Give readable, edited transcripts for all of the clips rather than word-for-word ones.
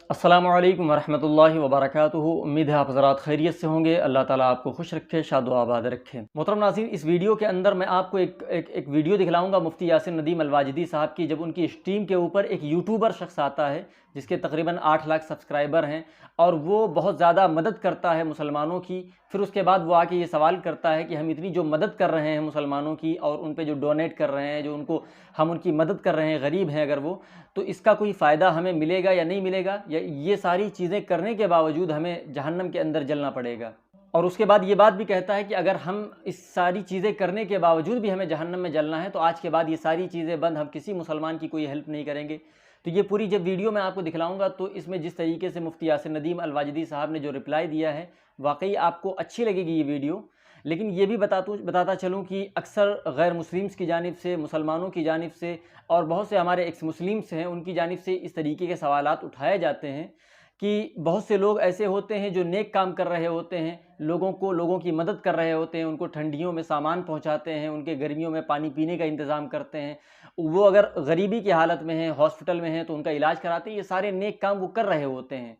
अस्सलामु अलैकुम वरहमतुल्लाहि वबरकातुहू। उम्मीद है आप हज़रात खैरियत से होंगे। अल्लाह ताला आपको खुश रखे, शादो आबाद रखे। मोहतरम नाज़रीन, इस वीडियो के अंदर मैं आपको एक वीडियो दिखलाऊंगा मुफ्ती यासिर नदीम अल-वाजिदी साहब की, जब उनकी स्ट्रीम के ऊपर एक यूट्यूबर शख्स आता है जिसके तकरीबन 8 लाख सब्सक्राइबर हैं और वो बहुत ज़्यादा मदद करता है मुसलमानों की। फिर उसके बाद वो आके ये सवाल करता है कि हम इतनी जो मदद कर रहे हैं मुसलमानों की और उन पे जो डोनेट कर रहे हैं, जो उनको हम उनकी मदद कर रहे हैं, गरीब हैं अगर वो, तो इसका कोई फ़ायदा हमें मिलेगा या नहीं मिलेगा, या ये सारी चीज़ें करने के बावजूद हमें जहन्नम के अंदर जलना पड़ेगा। और उसके बाद ये बात भी कहता है कि अगर हम इस सारी चीज़ें करने के बावजूद भी हमें जहन्नम में जलना है तो आज के बाद ये सारी चीज़ें बंद, हम किसी मुसलमान की कोई हेल्प नहीं करेंगे। तो ये पूरी जब वीडियो मैं आपको दिखलाऊंगा तो इसमें जिस तरीके से मुफ्ती यासिर नदीम अल-वाजिदी साहब ने जो रिप्लाई दिया है, वाकई आपको अच्छी लगेगी ये वीडियो। लेकिन ये भी बताता चलूँ कि अक्सर गैर मुस्लिम्स की जानिब से, मुसलमानों की जानिब से और बहुत से हमारे एक्स मुस्लिम्स हैं उनकी जानिब से इस तरीके के सवालात उठाए जाते हैं कि बहुत से लोग ऐसे होते हैं जो नेक काम कर रहे होते हैं, लोगों की मदद कर रहे होते हैं, उनको ठंडियों में सामान पहुंचाते हैं, उनके गर्मियों में पानी पीने का इंतज़ाम करते हैं। वो अगर गरीबी की हालत में हैं, हॉस्पिटल में हैं, तो उनका इलाज कराते हैं। ये सारे नेक काम वो कर रहे होते हैं।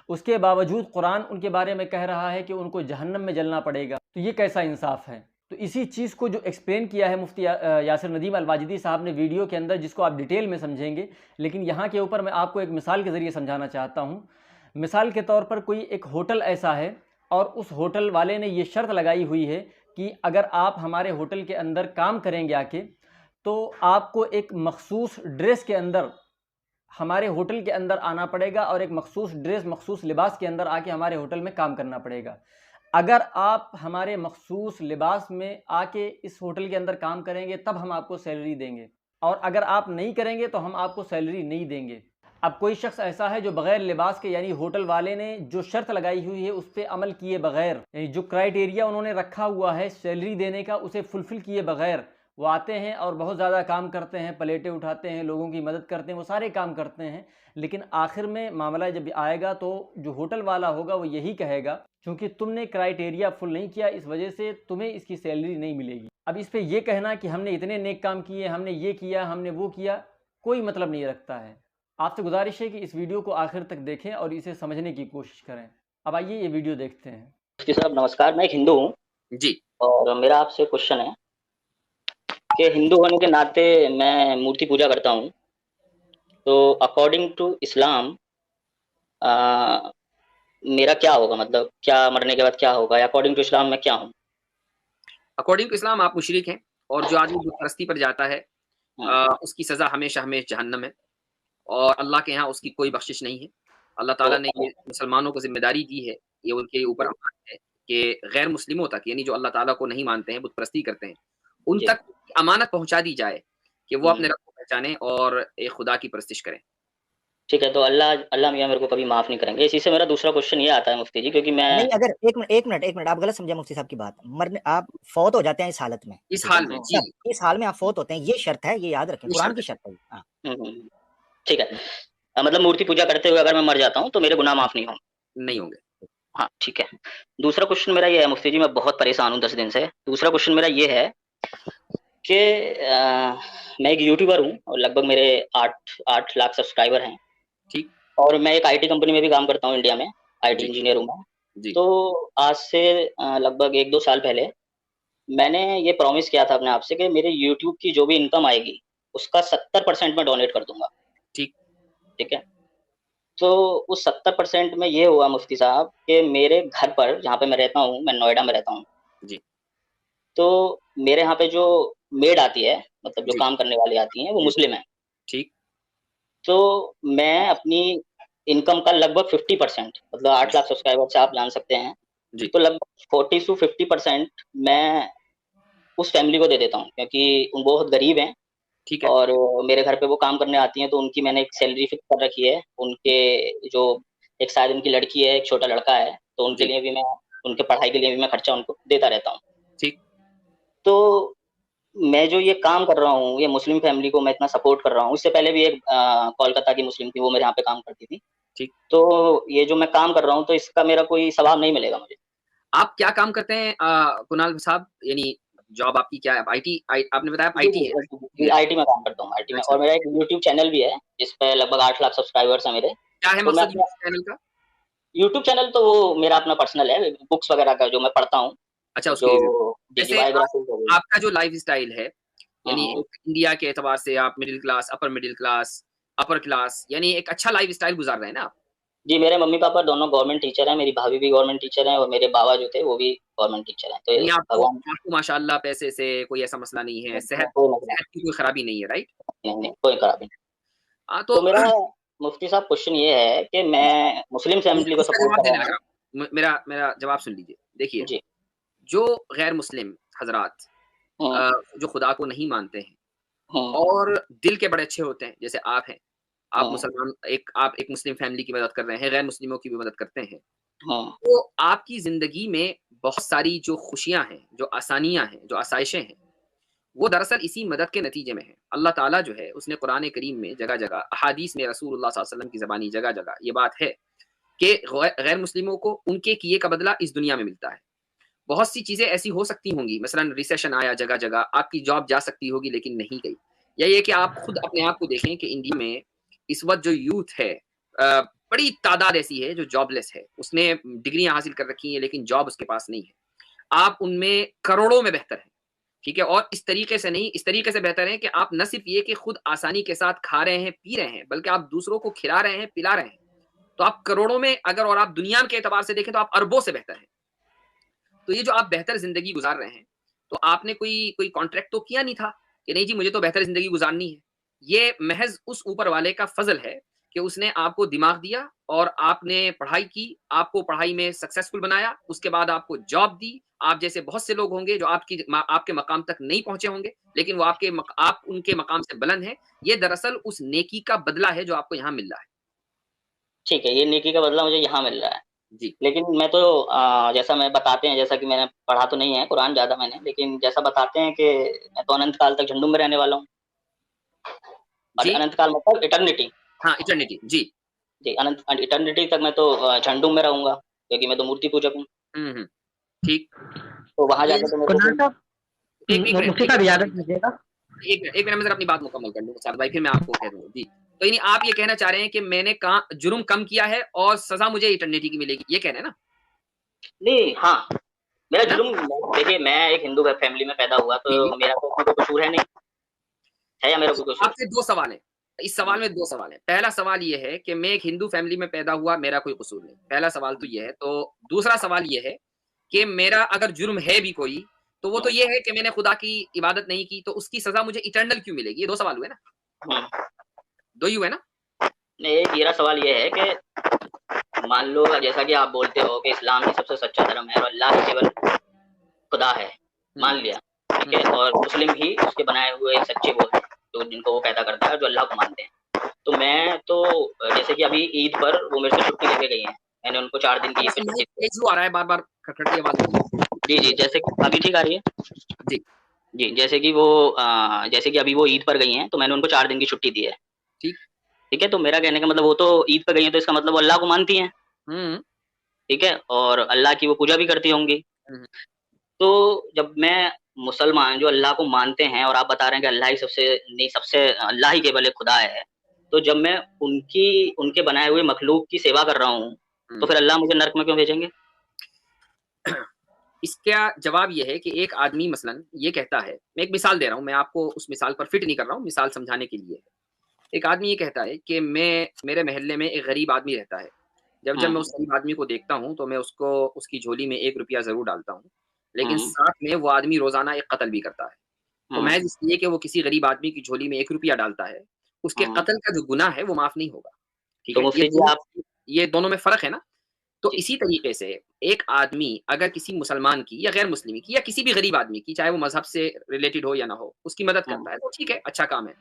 उसके बावजूद कुरान उनके बारे में कह रहा है कि उनको जहन्नम में जलना पड़ेगा। तो ये कैसा इंसाफ है? तो इसी चीज़ को जो एक्सप्लेन किया है मुफ्ती यासिर नदीम अल-वाजिदी साहब ने वीडियो के अंदर, जिसको आप डिटेल में समझेंगे, लेकिन यहाँ के ऊपर मैं आपको एक मिसाल के ज़रिए समझाना चाहता हूँ। मिसाल के तौर पर कोई एक होटल ऐसा है और उस होटल वाले ने ये शर्त लगाई हुई है कि अगर आप हमारे होटल के अंदर काम करेंगे आके, तो आपको एक मखसूस ड्रेस के अंदर हमारे होटल के अंदर आना पड़ेगा और एक मखसूस ड्रेस, मखसूस लिबास के अंदर आके हमारे होटल में काम करना पड़ेगा। अगर आप हमारे मखसूस लिबास में आके इस होटल के अंदर काम करेंगे तब हम आपको सैलरी देंगे, और अगर आप नहीं करेंगे तो हम आपको सैलरी नहीं देंगे। अब कोई शख्स ऐसा है जो बगैर लिबास के, यानी होटल वाले ने जो शर्त लगाई हुई है उस पर अमल किए बगैर, यानी जो क्राइटेरिया उन्होंने रखा हुआ है सैलरी देने का, उसे फुलफिल किए बगैर वो आते हैं और बहुत ज़्यादा काम करते हैं, प्लेटें उठाते हैं, लोगों की मदद करते हैं, वो सारे काम करते हैं। लेकिन आखिर में मामला जब आएगा तो जो होटल वाला होगा वो यही कहेगा, क्योंकि तुमने क्राइटेरिया फुल नहीं किया, इस वजह से तुम्हें इसकी सैलरी नहीं मिलेगी। अब इस पे ये कहना कि हमने इतने नेक काम किए, हमने ये किया, हमने वो किया, कोई मतलब नहीं रखता है। आपसे गुजारिश है कि इस वीडियो को आखिर तक देखें और इसे समझने की कोशिश करें। अब आइए ये वीडियो देखते हैं। मुफ्ती साहब नमस्कार, मैं एक हिंदू हूँ जी। और मेरा आपसे क्वेश्चन है कि हिंदू होने के नाते मैं मूर्ति पूजा करता हूँ, तो अकॉर्डिंग टू इस्लाम मेरा क्या होगा? मतलब क्या मरने के बाद क्या होगा, या अकॉर्डिंग टू इस्लाम मैं क्या हूँ? अकॉर्डिंग टू इस्लाम आप मुशरिक हैं, और जो आदमी बुत परस्ती पर जाता है उसकी सज़ा हमेशा हमेशा जहन्नम है, और अल्लाह के यहाँ उसकी कोई बख्शिश नहीं है। अल्लाह ताला ने तो ये मुसलमानों को ज़िम्मेदारी दी है, ये उनके ऊपर अमान है कि गैर मुस्लिमों तक, यानी जो अल्लाह ताला को नहीं मानते हैं, बुत परस्ती करते हैं, उन जी, तक अमानत पहुँचा दी जाए कि वो अपने हुँ, रब को पहचानें और एक खुदा की परस्तिश करें। ठीक है, तो अल्लाह अल्लाह मियाँ मेरे को कभी माफ़ नहीं करेंगे। इसी से मेरा दूसरा क्वेश्चन ये आता है मुफ्ती जी, क्योंकि मैं नहीं, अगर 1 मिनट आप गलत समझे मुफ्ती साहब की बात। मरने आप फ़ौत हो जाते हैं इस हालत में, इस ठीक है? हाल में जी, तब इस हाल में आप फ़ौत होते हैं, ये शर्त है, ये याद रखें, ये कुरान शर्त की है। शर्त है ये। हाँ, हुँ, हुँ, ठीक है। मतलब मूर्ति पूजा करते हुए अगर मैं मर जाता हूँ, तो मेरे गुनाह माफ़ नहीं होंगे। नहीं होंगे। हाँ, ठीक है। दूसरा क्वेश्चन मेरा ये है मुफ्ती जी, मैं बहुत परेशान हूँ 10 दिन से। दूसरा क्वेश्चन मेरा ये है कि मैं एक यूट्यूबर हूँ और लगभग मेरे 8 लाख सब्सक्राइबर हैं। ठीक। और मैं एक आईटी कंपनी में भी काम करता हूँ इंडिया में, आईटी जी, इंजीनियर हूँ मैं। जी। तो आज से लगभग 1-2 साल पहले मैंने ये प्रॉमिस किया था अपने आप से कि मेरे यूट्यूब की जो भी इनकम आएगी, उसका 70% मैं डोनेट कर दूँगा, ठीक। ठीक है? तो उस 70% में ये हुआ मुफ्ती साहब कि मेरे घर पर, जहाँ पे मैं रहता हूँ, मैं नोएडा में रहता हूँ, जी, तो मेरे यहाँ पे जो मेड आती है, मतलब जो जी, काम करने वाली आती हैं, वो जी। मुस्लिम हैं। ठीक। तो मैं अपनी इनकम का लगभग 50%, मतलब 8 लाख सब्सक्राइबर से आप जान सकते हैं, जी, तो लगभग 40 टू 50% मैं उस फैमिली को दे देता हूँ, क्योंकि वो बहुत गरीब हैं ठीक है। और मेरे घर पे वो काम करने आती हैं, तो उनकी मैंने एक सैलरी फिक्स कर रखी है। उनके जो एक शायद उनकी लड़की है, एक छोटा लड़का है, तो उनके जी, लिए भी मैं, उनके पढ़ाई के लिए भी मैं खर्चा उनको देता रहता हूँ। ठीक। तो मैं जो ये काम कर रहा हूँ, ये मुस्लिम फैमिली को मैं इतना सपोर्ट कर रहा हूँ। इससे पहले भी एक कोलकाता की मुस्लिम थी, वो मेरे यहाँ पे काम करती थी। ठीक। तो ये जो मैं काम कर रहा हूँ, तो इसका मेरा कोई सवाब नहीं मिलेगा मुझे। आप क्या काम करते हैं कुणाल साहब? यानी जॉब आपकी क्या है? आईटी आपने बताया आप जी, आईटी है? जी, आईटी में काम करता हूँ, आईटी में। अच्छा, और मेरा एक यूट्यूब चैनल भी है, जिस पे लगभग 8 लाख सब्सक्राइबर्स हैं मेरे। क्या है तो मैं मकसद अपना यूट्यूब चैनल का? यूट्यूब चैनल तो वो मेरा अपना पर्सनल है, बुक्स वगैरह का जो मैं पढ़ता हूँ, अच्छा, उसके जो रिव्यू। जी, जैसे बायोग्राफी हो गई। आपका जो लाइफ़स्टाइल है, हुँ, यानी हुँ। एक इंडिया के एतबार से आप मिडल क्लास, अपर क्लास यानी एक अच्छा लाइफ़स्टाइल गुज़ार रहे हैं ना आप? जी, मेरे मम्मी-पापा दोनों गवर्नमेंट टीचर हैं, मेरी भाभी भी गवर्नमेंट टीचर हैं और मेरे बाबा जो थे वो भी गवर्नमेंट टीचर हैं। तो यानी आपको भगवान आपको माशाअल्लाह पैसे से कोई ऐसा मसला नहीं है, सेहत कोई मसला सेहत की कोई खराबी नहीं है, राइट? नहीं, नहीं, कोई खराबी नहीं। हाँ, तो तो मेरा मुफ्ती साहब क्वेश्चन ये है कि मैं मुस्लिम मैं फैमिली को इसका सपोर्ट जवाब कर देने रहा लगा। हूँ। मेरा मेरा जवाब सुन लीजिए। देखिए, जी। जो गैर मुस्लिम हज़रात हुँ, जो खुदा को नहीं मानते हैं हुँ, और दिल के बड़े अच्छे होते हैं, जैसे आप हैं। हुँ, आप एक मुस्लिम फैमिली की मदद कर रहे हैं, गैर मुस्लिमों की भी मदद करते हैं। हुँ, तो आपकी ज़िंदगी में बहुत सारी जो खुशियाँ हैं, जो आसानियाँ हैं, जो आसाइशें हैं, वो दरअसल इसी मदद के नतीजे में हैं। अल्लाह ताला जो है, उसने कुरान करीम में जगह-जगह, अहादीस में रसूलुल्लाह सल्लल्लाहु अलैहि वसल्लम की ज़बानी जगह-जगह ये बात है कि गैर मुस्लिमों को उनके किए का बदला इस दुनिया में मिलता है। बहुत सी चीज़ें ऐसी हो सकती होंगी, मसलन रिसेशन आया जगह-जगह, आपकी जॉब जा सकती होगी लेकिन नहीं गई। या ये कि आप खुद अपने आप को देखें कि इंडिया में इस वक़्त जो यूथ है बड़ी तादाद ऐसी है जो जॉबलेस है। उसने डिग्रियाँ हासिल कर रखी हैं लेकिन जॉब उसके पास नहीं है। आप उनमें करोड़ों में बेहतर हैं, ठीक है? और इस तरीके से नहीं, इस तरीके से बेहतर हैं कि आप न सिर्फ़ ये कि खुद आसानी के साथ खा रहे हैं, पी रहे हैं, बल्कि आप दूसरों को खिला रहे हैं, पिला रहे हैं। तो आप करोड़ों में अगर और आप दुनिया के एतबार से देखें तो आप अरबों से बेहतर हैं। तो ये जो आप बेहतर ज़िंदगी गुज़ार रहे हैं, तो आपने कोई कोई कॉन्ट्रैक्ट तो किया नहीं था कि नहीं जी मुझे तो बेहतर ज़िंदगी गुज़ारनी है। ये महज़ उस ऊपर वाले का फ़ज़ल है कि उसने आपको दिमाग दिया और आपने पढ़ाई की, आपको पढ़ाई में सक्सेसफुल बनाया, उसके बाद आपको जॉब दी। आप जैसे बहुत से लोग होंगे जो आपके मकाम तक नहीं पहुँचे होंगे, लेकिन वो आप उनके मकाम से बुलंद हैं। ये दरअसल उस नेकी का बदला है जो आपको यहाँ मिल रहा है। ठीक है, ये नेकी का बदला मुझे यहाँ मिल रहा है। जी। लेकिन मैं तो जैसा मैं बताते हैं, जैसा कि मैंने पढ़ा तो नहीं है कुरान ज़्यादा मैंने, लेकिन जैसा बताते हैं कि मैं तो अनंत काल तक झंडू में रहने वाला हूँ। और जी। अनंत काल मतलब इटर्निटी। हाँ, इटर्निटी। जी। जी, अनंत इटर्निटी तक मैं तो झंडू में रहूँगा, क्योंकि मैं तो मूर्ति पूजक हूँ। हुँ, हुँ। ठीक। तो वहाँ तो जाके यानी तो मेरे को कुनाल कोई साहब, एक मिनट, मुफ्ती एक साहब मिनट। इजाज़त दीजिएगा। एक मिनट मैं ज़रा अपनी बात मुकम्मल कर लूँ साद भाई, फिर मैं आपको कह दूँगा। जी। तो यानी आप ये कहना चाह रहे हैं कि मैंने का जुर्म कम किया है और सज़ा मुझे इटर्निटी की मिलेगी, ये कह रहे हैं ना? नहीं, हाँ, मेरा है ना? जुर्म देखिए, मैं एक हिंदू फैमिली में पैदा हुआ, जी, तो जी। मेरा तो उसमें कोई कसूर है नहीं, है या मेरा कोई कसूर? आपसे 2 सवाल हैं। इस हुँ, सवाल में 2 सवाल हैं। पहला सवाल ये है कि मैं एक हिंदू फ़ैमिली में पैदा हुआ, मेरा कोई कसूर नहीं। पहला सवाल तो ये है। तो दूसरा सवाल ये है कि हुँ, मेरा अगर जुर्म है भी कोई, तो वो तो हुँ, ये है कि मैंने खुदा की इबादत नहीं की, तो उसकी सज़ा मुझे इटर्नल क्यों मिलेगी? ये 2 सवाल हुए ना? हुँ। 2 ही हुए ना? नहीं, मेरा सवाल ये है कि मान लो जैसा कि आप बोलते हो कि इस्लाम ही सबसे सच्चा धर्म है और अल्लाह ही केवल खुदा है, हुँ, मान लिया, ठीक हुँ। है? और मुस्लिम ही उसके बनाए हुए सच्चे वो हैं, जो जिनको वो पैदा करता है, जो अल्लाह को मानते हैं। तो मैं तो जैसे कि अभी ईद पर वो मेरे से छुट्टी लेके गई हैं, मैंने उनको 4 दिन की ईद थोड़ा-सा पे छुट्टी माइक दी है। तेज़ क्यों आ रहा है? बार-बार खट-खट की आवाज़ आ रही है। जी, जी, जैसे कि अभी ठीक आ रही है? जी, जी, जैसे कि अभी वो ईद पर गई हैं, तो मैंने उनको 4 दिन की छुट्टी दी है, ठीक। ठीक है? तो मेरा कहने का मतलब वो तो ईद पे गई हैं, तो इसका मतलब वो अल्लाह को मानती हैं, हुँ, ठीक है? और अल्लाह की वो पूजा भी करती होंगी। हुँ। तो जब मैं मुसलमान जो अल्लाह को मानते हैं और आप बता रहे हैं कि अल्लाह ही सबसे नहीं, सबसे अल्लाह ही केवल एक खुदा है, तो जब मैं उनके बनाए हुए मखलूक की सेवा कर रहा हूँ, तो हुँ। फिर अल्लाह मुझे नर्क में क्यों भेजेंगे? इसका जवाब ये है कि एक आदमी मसलन ये कहता है, मैं एक मिसाल दे रहा हूँ, मैं आपको उस मिसाल पर फिट नहीं कर रहा हूँ, मिसाल समझाने के लिए है। एक आदमी ये कहता है कि मेरे मोहल्ले में एक गरीब आदमी रहता है। जब मैं हुँ, उस गरीब आदमी को देखता हूँ, तो मैं उसको उसकी झोली में ₹1 ज़रूर डालता हूँ। लेकिन हुँ, साथ में वो आदमी रोज़ाना एक कत्ल भी करता है। तो हुँ, महज़ इसलिए कि वो किसी गरीब आदमी की झोली में ₹1 डालता है, उसके हुँ। कत्ल का जो गुनाह है, वो माफ़ नहीं होगा। ठीक तो है? मुफ्ती जी आप ये दोनों में फ़र्क है ना? तो जी, इसी तरीके से एक आदमी अगर किसी मुसलमान की या गैर मुस्लिम की या किसी भी गरीब आदमी की, चाहे वो मज़हब से रिलेटेड हो या ना हो, उसकी मदद हुँ, करता है, तो ठीक है, अच्छा काम है।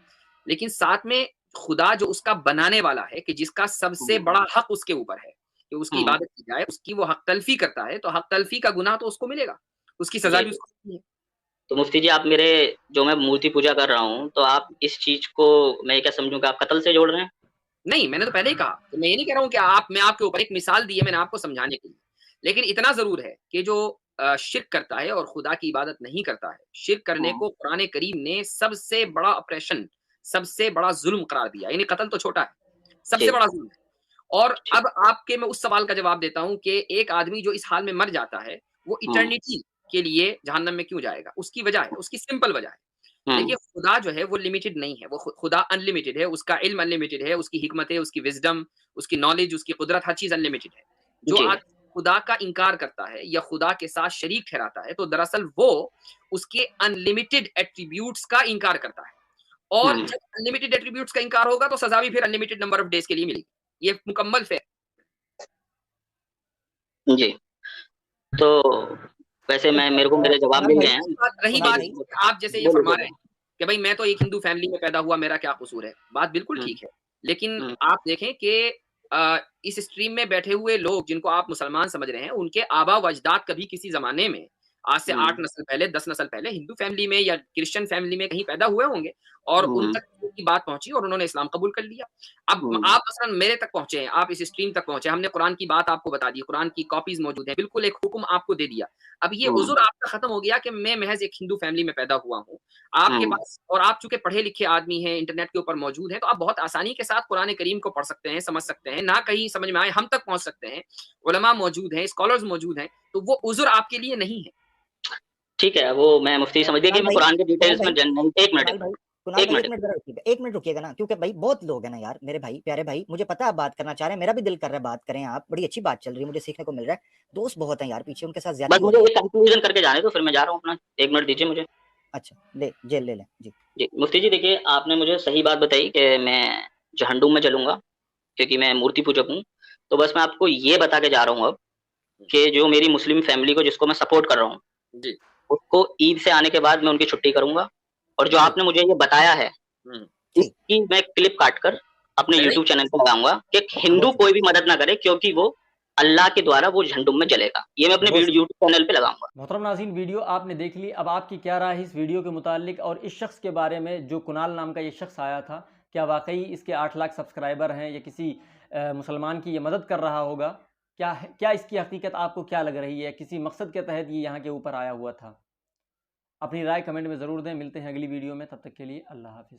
लेकिन साथ में खुदा जो उसका बनाने वाला है कि जिसका सबसे हुँ, बड़ा हक उसके ऊपर है, कि उसकी हुँ। इबादत की जाए, उसकी वो हक तलफ़ी करता है, तो हक तलफ़ी का गुनाह तो उसको मिलेगा। उसकी सज़ा जी, भी जी। उसको मिलनी है। तो मुफ्ती जी आप मेरे जो मैं मूर्ति पूजा कर रहा हूँ, तो आप इस चीज़ को मैं क्या समझूँ कि आप कत्ल से जोड़ रहे हैं? नहीं, मैंने तो पहले ही कहा, कि मैं ये नहीं कह रहा हूँ कि मैं आपके ऊपर एक मिसाल दी है मैंने आपको समझाने के लिए। लेकिन इतना ज़रूर है कि जो शिर्क करता है और खुदा की इबादत नहीं करता है, शिर्क करने हुँ, को कुरान करीम ने सबसे बड़ा ऑपरेशन, सबसे बड़ा ज़ुल्म करार दिया। यानी कत्ल तो छोटा है, सबसे जी। बड़ा ज़ुल्म है। और ठीक। अब आपके मैं उस सवाल का जवाब देता हूँ कि एक आदमी जो इस हाल में मर जाता है, वो हम्म इटर्निटी के लिए जहन्नम में क्यों जाएगा? उसकी वजह है, उसकी सिंपल वजह है। देखिए, हम्म खुदा जो है वो लिमिटेड नहीं है, वो खुदा अनलिमिटेड है, उसका इल्म अनलिमिटेड है, उसकी हिकमत है, उसकी विज़डम, उसकी नॉलेज, उसकी कुदरत, हर चीज़ अनलिमिटेड है। जो जी आदमी खुदा का इनकार करता है या खुदा के साथ शरीक ठहराता है, तो दरअसल वो उसके अनलिमिटेड एट्रिब्यूट्स का इनकार करता है। और हम्म जब अनलिमिटेड एट्रिब्यूट्स का इनकार होगा, तो सज़ा भी फिर अनलिमिटेड नंबर ऑफ डेज़ के लिए मिलेगी। ये मुकम्मल फेयर। जी। तो वैसे तो मैं मेरे को मेरे जवाब कुणाल मिल भाई, गए हैं। रही कुणाल बात भाई, आप जैसे ये बोलिए फरमा रहे बोलिए। हैं कि भाई मैं तो एक हिंदू फैमिली में पैदा हुआ, मेरा क्या कसूर है? बात बिल्कुल हम्म ठीक है। लेकिन हम्म आप देखें कि इस स्ट्रीम में बैठे हुए लोग जिनको आप मुसलमान समझ रहे हैं, उनके आबा व अजदाद कभी किसी ज़माने में आज से 8 हम्म नस्ल पहले, 10 नस्ल पहले हिंदू फैमिली में या क्रिश्चियन फैमिली में कहीं पैदा हुए होंगे और उन हम्म तक की बात पहुँची और उन्होंने इस्लाम कबूल कर लिया। अब हम्म आप मसलन मेरे तक पहुँचे हैं, आप इस स्ट्रीम तक पहुँचे, हमने कुरान की बात आपको बता दी, कुरान की कॉपीज़ मौजूद हैं, बिल्कुल एक हुक्म आपको दे दिया। अब ये हम्म उज़्र आपका खत्म हो गया कि मैं महज़ एक हिंदू फैमिली में पैदा हुआ हूँ। आपके हम्म पास और आप चूँकि पढ़े-लिखे आदमी हैं, इंटरनेट के ऊपर मौजूद हैं, तो आप बहुत आसानी के साथ कुरान करीम को पढ़ सकते हैं, समझ सकते हैं, ना कहीं समझ में आए हम तक पहुँच सकते हैं। उलमा मौजूद हैं, स्कॉलर्स मौजूद हैं, तो वो उज़्र आपके लिए नहीं है। ठीक है, वो मैं मुफ्ती समझ गया कि कुणाल मैं भाई, कुरान के कुणाल डिटेल्स भाई, में जन नहीं। एक मिनट, कुणाल भाई, कुणाल एक भाई, 1 मिनट। मिनट ज़रा रुकिएगा, 1 मिनट रुकिएगा ना, क्योंकि भाई बहुत लोग हैं ना यार, मेरे भाई, प्यारे भाई, मुझे पता है आप बात करना चाह रहे हैं, मेरा भी दिल कर रहा है बात करें आप, बड़ी अच्छी बात चल रही है, मुझे सीखने को मिल रहा है। दोस्त बहुत हैं यार पीछे, उनके साथ बस ज़्यादती हो मुझे रही है। एक कंक्लूजन करके जाने दो, फिर मैं जा रहा हूँ अपना। 1 मिनट दीजिए मुझे। अच्छा, ले लें। जी, जी, मुफ्ती जी देखिए, आपने मुझे सही बात बताई कि मैं जहन्नुम में चलूँगा क्योंकि मैं मूर्ति पूजक हूँ। तो बस मैं आपको ये बता के जा रहा हूँ अब कि जो मेरी मुस्लिम फैमिली को जिसको मैं सपोर्ट कर रहा हूँ, जी, उसको ईद से आने के बाद मैं उनकी छुट्टी करूँगा। और जो जी। आपने मुझे ये बताया है, हुँ। ठीक, इसकी मैं क्लिप काट कर अपने नहीं, नहीं। यूट्यूब चैनल पे लगाऊँगा कि हिंदू बहुत सही, कोई भी मदद ना करे क्योंकि वो अल्लाह के द्वारा वो झंडुम में जलेगा। ये मैं अपने बहुत सही। यूट्यूब चैनल पे लगाऊँगा। मोहतरम नाज़रीन, वीडियो आपने देख ली। अब आपकी क्या राय है इस वीडियो के मुतालिक और इस शख्स के बारे में जो कुणाल नाम का ये शख्स आया था, क्या वाकई इसके 8 लाख सब्सक्राइबर हैं या किसी मुसलमान की ये मदद कर रहा होगा? क्या इसकी हकीकत आपको क्या लग रही है? किसी मकसद के तहत ये यहाँ के ऊपर आया हुआ था? अपनी राय कमेंट में ज़रूर दें। मिलते हैं अगली वीडियो में, तब तक के लिए अल्लाह हाफ़िज़।